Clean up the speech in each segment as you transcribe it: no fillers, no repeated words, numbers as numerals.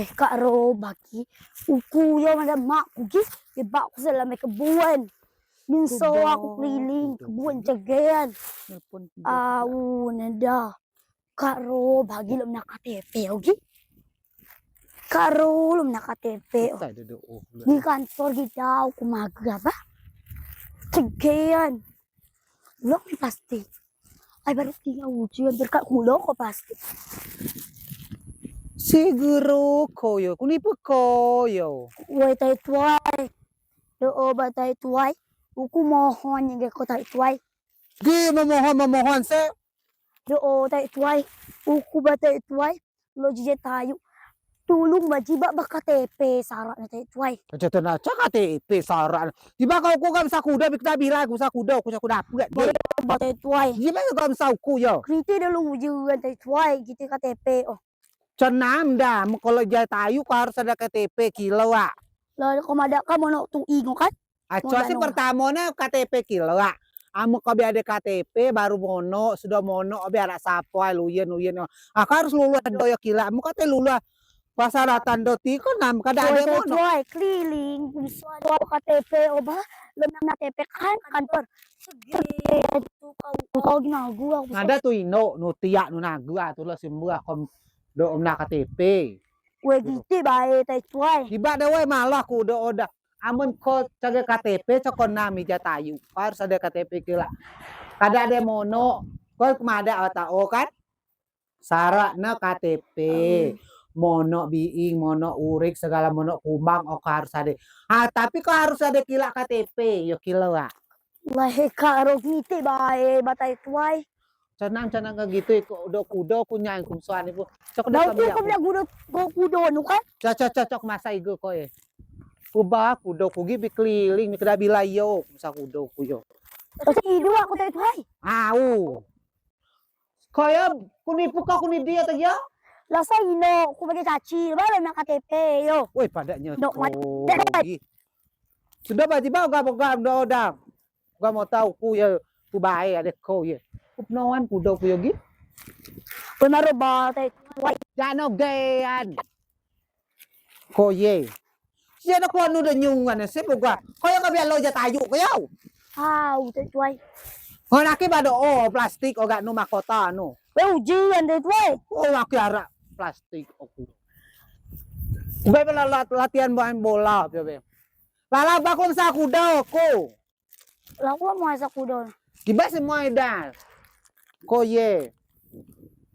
Weh, Kak Ro bagi uku yo ada mak kugi, ibak ku sila may kebun. Minso aku keliling kebun cegean. Au nada. Kak Ro bagi lo nak KTP ogi. Kak Ro lo nak KTP. Di kantor kita aku maga apa? Cegean. Lo pasti. Ay baru tinggal ujian berkat kulo kok pasti. Siguro koyo, kunipo koyo. Woi tai tuai. Do ba tai tuai. Uku mohon yang ko tai tuai. Di memohon se. Do tai tuai. Uku ba tai tuai. Lo jije tayu. Tulung majiba ba KTP syarat na tai tuai. Ceto na KTP saran. Di ba kau kam sa kuda bikta bila ku sa kuda pula. Ba tai tuai. Di ba kam sa ku yo. Kriti dah lu ujian tai tuai gitu KTP oh. Cenam dah, kalau jaya tayu kau harus ada KTP kilo ah. Lalu kau ada kamu nak tu ingo kan? Acuasi pertama na KTP kilo ah. Amo kau ada KTP baru mono, sudah mono, biar ada sapoy luyen. Aku harus lulu doyo kila, amo kate lulu pasaratan doti ko nam kada ada mono. Tuai keliling, suara KTP oba, lemah KTP kan kantor. Segitu kau ginagu aku. Ada tu ino, nutia nunagu tu lo simbua kom do omna KTP. Weh gitu bae tai tuai. Tiba ada we malah ku do oda. Amun ko caga KTP cokon nami jatayu. Harus ada KTP kila. Kada ada mono. Ko kumada atao kan? Syarat na KTP. Mono biing, mono urik, segala mono kumbang o harus ada. Tapi kok harus ada kila KTP. Yo kila wa. Lah karo gitu bae batai tuai. Canang ka gitu do kudo kunya kum suan ibu. Cok da kami aku bilang kudo nu kan. Cocok masa igo ko eh. Kuba kudo kugi bikeliling mikda bilayo sa kudo kuyo. Terus hidu aku tai tuai. Au. Kaya kunipu ka kuni dia ta ya? Lah sa ino ku bagi caci ba na KTP yo. Woi padanya. No, sudah ba ga do. Gua mau tahu ku ya ku bae ada ko ya. Kupnoan kudo ku yogi. Woi maro ba tai tuai. Jano gayan. Ko ye. Siya na ko anu da nyungan se buka. Kaya ka bialo ja tayu ko yaw. Au tai tuai. Honaki ba do plastik o ga no makota no. Weh ujian tai tuai. Oh laki ara plastik aku. Be latihan main bola be. Lala ba kung sa kudo ko. Lah aku mau sa kudo. Diba semua ida. Ko ye.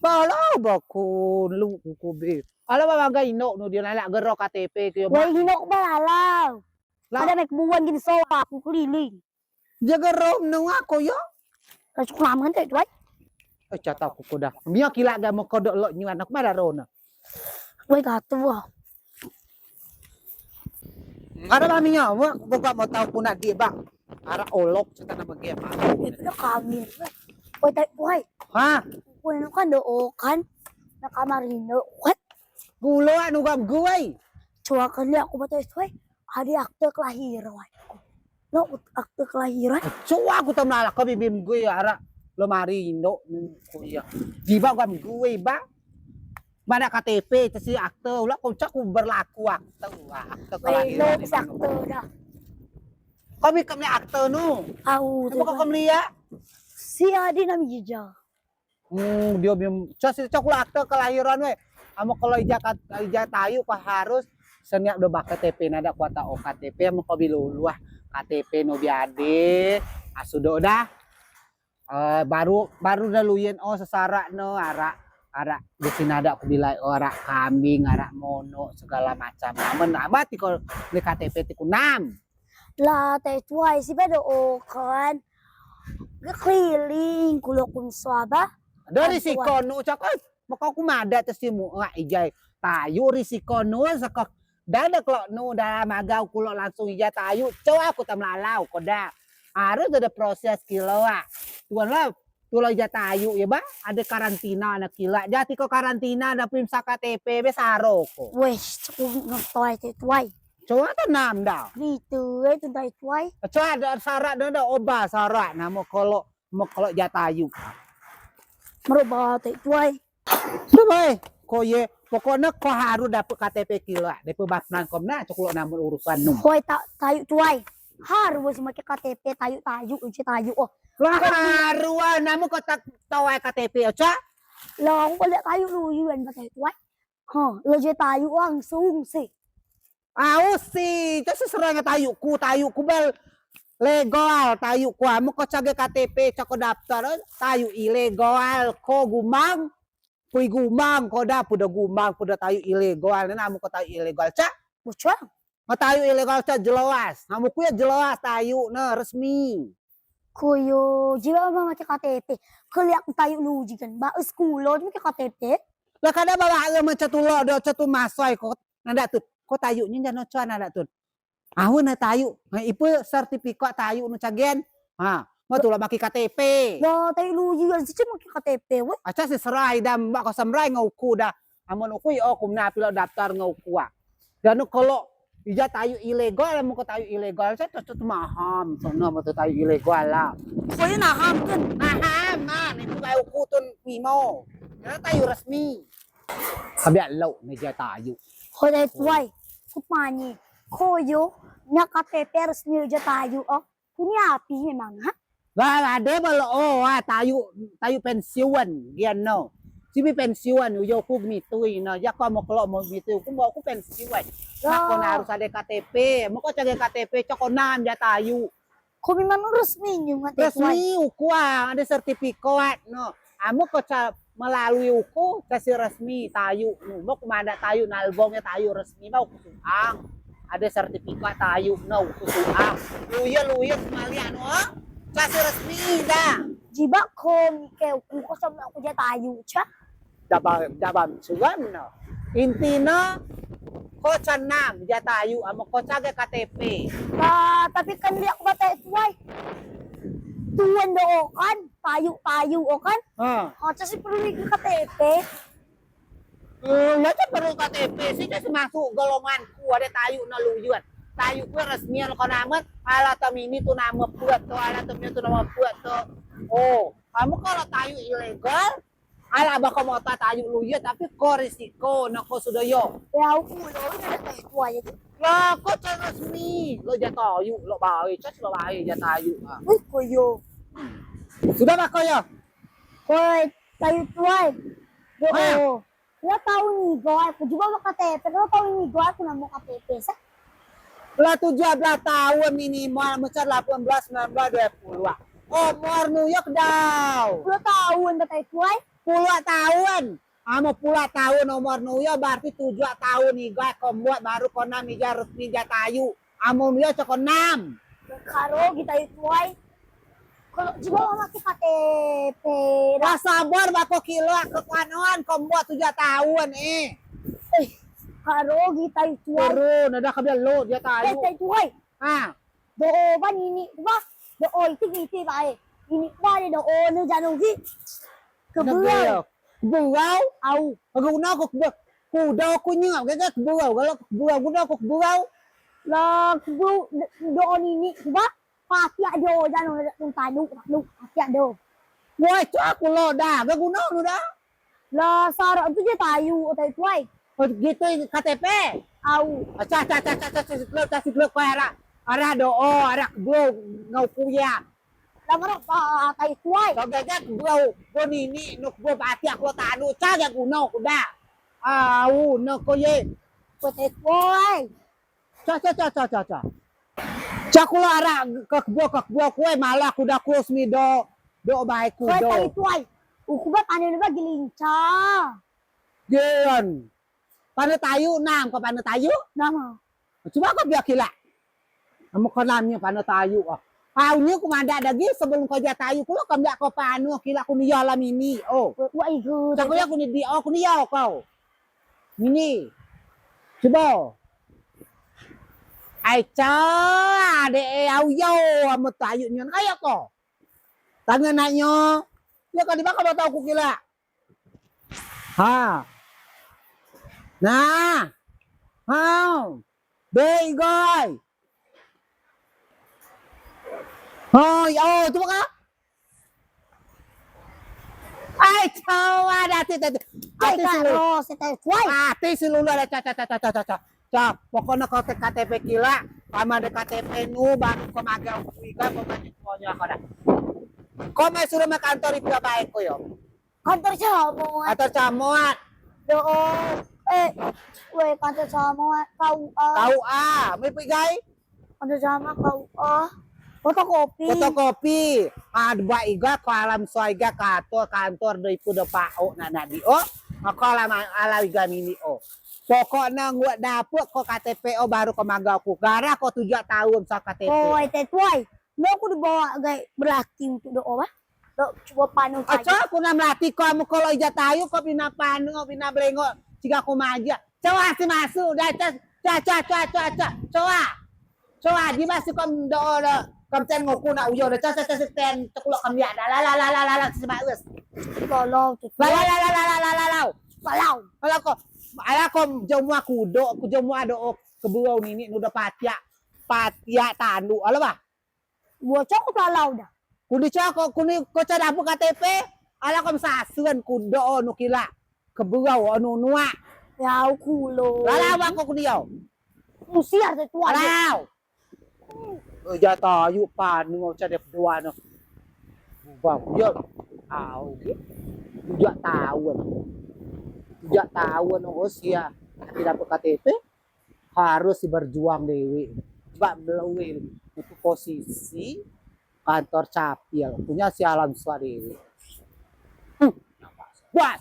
Bala ba ko lu ko be. Ala ba bagay no dia nala gero KTP ko. Weh hino ba lalaw. Ada mek buwan gini so aku keliling. Jaga rom no ako yo. Lah cukup lama kan tai tuai. Cata ko kuda. Mia kila ga mo kodok lo nyuan aku mara rona. Weh gato ah. Ada ba minya mo buka mo tahu puna di ba. Ara olok sa tanah bagay pa. Itu kami. Weh tai tuai. Ha? Weh no kan do kan. Nakamarino kan. Gulo anu gam guay. Coba kali aku batai tuai. Ada akte kelahiran. No akte kelahiran. Coba aku tamla ka bibim gue ara lemari Indo kuya. Di ba gam gue ba? Mana KTP si akte ulah kocak ku berlaku akte kelahiran. Weh akte dah. Kami kami akte nu. Au Apa kau lia? si Adi nami jejak. Dia bim cok akte kelahiran we. Amo kalau ijah tayu kau harus seniap do KTP nada kuata o KTP amo kau biluluah KTP no biade asudo dah. Baru dah luyen sesara no ara di sini ada aku bilang ara kambing, ara mono segala macam. Namun abati kalau di KTP tiku 6. Lah tai tuai si bedo kan. Keliling kulo kun swaba. Dari si kono cakap maka aku mada tesimu ijai tayu risiko nu sakok dada kalau nu dah magau kulo langsung ijai tayu coba aku tamlalau koda harus ada proses kilo tuan lah tulo ijai tayu ya ba ada karantina anak kila jati ko karantina ada pim KTP besaro ko Weh cukup ngetoi tai tuai. coba tanam dah Gitu itu tai tuai. coba ada syarat ada obat syarat nah mau kalau ijai tayu Merubah tai tuai. Sabay, koye pokoknya kau harus dapat KTP kila dari Bapnan Komna coklo namun urusan num. Hoy tayo tuay. Harus make KTP tayo uji tayo oh. Lah haruan namun kau tak tahu KTP aja. Lo ko le tayo luyuan ba tayo tuay. Lo je tayo ang sung si. Si, itu seserangnya tayu ku bel legal tayu ku amo ko caga KTP cako daftar tayu ilegal ko gumang puy gumang ko da puda gumang puda tayu ilegal na amo ko tayu ilegal ca Bucang. tayu ilegal ca jelas amo ku ya jelas tayu na resmi Kuyo, jiwa ba make KTP? Kaliak tayo luji kan ba eskulo make KTP? lah kada bawa amo catulo do catu masoy ko nanda tut ko tayunya jangan cuan nanda tut ahun na tayu ipu sertifikat tayu nu cagen mau tulah maki KTP. Lo tayo luji kan sih make KTP we. Aca si serai dam mbak ko samrai ngauku dah. Amon uku yo kumna pila daftar ngauku. Dan kalau ija tayu ilegal mau ko tayu ilegal saya cocok maham. Sono mau tayu ilegal lah. Kuyo naham kan. Maham man itu kayu kutun pimo. Karena tayu resmi. Kabiak lau ni ja tayu. Hoy tayo tuay. Kupani. Kuyo na KTP resmi uja tayo oh. Punya api memang ha? Lah ada balo tayu pensiun gian no. Sibi pensiun yo ku mitui no. Ya ko mo klo mo mitui ku mo ku pensiun. Nak ko na harus ada KTP. Mo ko caga KTP coko nam ja tayu. Kung memang resmi yung nga Resmi uku ada sertifikat no. Amo ko ca melalui uku kasih resmi tayu. Mo kumanda tayu na albumnya tayu resmi mau kusuang. Ada sertifikat tayu no kusuang. Luya semalian no. Kasih resmi dah. Jiba ko Mikael ko sa ako dyan tayo siya. Dabam sugan no. Intina ko canam ja tayu amo ko caga KTP. Tapi kan di ako ba tayo tuway? Tuwan do kan? Tayo o kan? Kasi si perlu yung KTP. Ya perlu KTP sih kasi masuk golongan ku ada tayu na luyuan. Tayu ku resmian ko naman ala tamini tu nama buat to ala tamini tu nama buat to. Oh, kamu kalau tayu ilegal ala baka mo tayo luyuan tapi ko risiko na ko sudayo. Kaya ako mo na tayo tuway. Lah ko ca resmi lo ja tayu lo bae cas lo bae ja tayu. Uy, kuyo. Sudah ba kayo? Hoy, tayo tuway. Ah. Oo. Wala tao ni Goy. Kung di ba KTP, wala tao ni Goy kung na mo KTP sa? Lah 17 tahun minimal mecar 18 19 20. Umur nuyok daw. Wala taon ba tayo tuway? 10 tahun. Amo 10 tahun umur nuyo berarti 7 tahun nih guys kombuat baru kona mija resmi tayu. Amo nuyo cok 6. Karo kita tuway. Kalau di ba maki KTP? Lah sabar bako kilo ke kanon kombuat 7 tahun Karo kita tuway. Turun ada kabilang lo dia tayu. Tayo tuway. Doo ba nini ba? Doo iti ba eh. Ini ba ni doo no janong gi. Kebuaw. Kebuaw? Au. Aguna ko kebuaw. Kudaw ko nyap kaya kebuaw. Kalau kebuaw kudaw ko kebuaw. Lah kebu doo nini ba? Pati ado janong ng tanu. Pati ado. Woi, cu aku lo dah. Gaguna lo dah. Lah sara itu je tayo tayo tuway. Oh gitu KTP. Au. Aca kasih blok arah doo, arah kebuaw ngau kuya. Lamaro pa tayo tuway. Kagak kebuaw ko nini no kebuaw pati aku tanu caga guna kuda. Au no ko ye. Tayo tuway. Ca. Cakulo arah ke kebuaw kue malah kuda kurus mi do baik Tayo kudo. tuway. Ukubat ano na ba gilinca? Gen. Pana tayo nam ko pana tayo. Nama. Coba kau biar kila. Kamu kenamnya pana tayo Paunya kumanda lagi sebelum kau jatayu kulo kam dak ko panu kila ku niya la mini. Oh. Wa igu. Cak ya ku ni di ku niya kau. Mini. Coba. Ai cha de au yo am tayu nyon kaya ko. Tangan naknya. Ya kan di baka ba tahu ku kila. Nah. Đây coi. Thôi, coba kak. Ay, cawa dati tadi. Ay, Ati sulu. karo, si tayo tuway. Ati sulu ada ca. Pokoknya kau KTP kila, sama ada KTP nu baru kau magang kuiga kau maju semuanya kau dah. Kau mai suruh mak kantor itu baik kau yo. Kantor siya mo. Kantor camuat. Doon. Weh, kantor sama. Kau, Kau may pigay. kantor sama, kau, fotokopi. Fotokopi. Adba iga ko alam so iga kantor do ipu do pao na di o. Ako alam iga nini o. Pokoknya gua dapet ko KTP o baru ko magaw ko. Gara ko 7 tahun sa KTP. Oh, ite tuway. Mo ko dibawa gay berarti untuk doon ba? Do, coba paano tayo. Aco, ko na mlati ko mo ko ija tayo ko pinapano, pinablengo. Siga ko maja. Cawa si masu, dah Cawa, di basi kom do kamten ngoku na uyo da ten cekulok kam ya la si maus. Kalau, Kalau ko ala ko jamu kudo, ku jamu ado kebuau nini nu da patya tandu, ala ba? bocok ko kalau dah. Kudu ko kuni ko dapu KTP, ala ko saseun kudo nu kila. Kebuau anu nua. Ya, kulo. Lalawa ko kudiyo. Musiar ite tuway. Alaw. Ja tayo pa ni mo cha dep dua no. Ba yo. Aw. 7 tahun. 7 tahun usia. Tidak dapat KTP harus berjuang dewi. Coba belawil itu posisi kantor capil punya si alam swadewi. Buat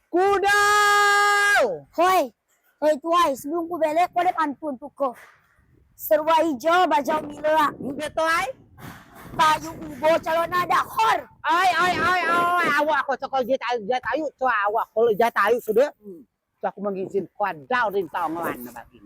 Kudau! Hoy, tuway, sebelum ku balik, ko dek antun tu ko. Serba hijau, bajau mila. Beto ay? Tayo ubo, calon ada khor. Ay, awak ako sa jat tayo, so awak ko jat tayo sudah. So aku mengizin kuadaw rin taong ngawan na bagin.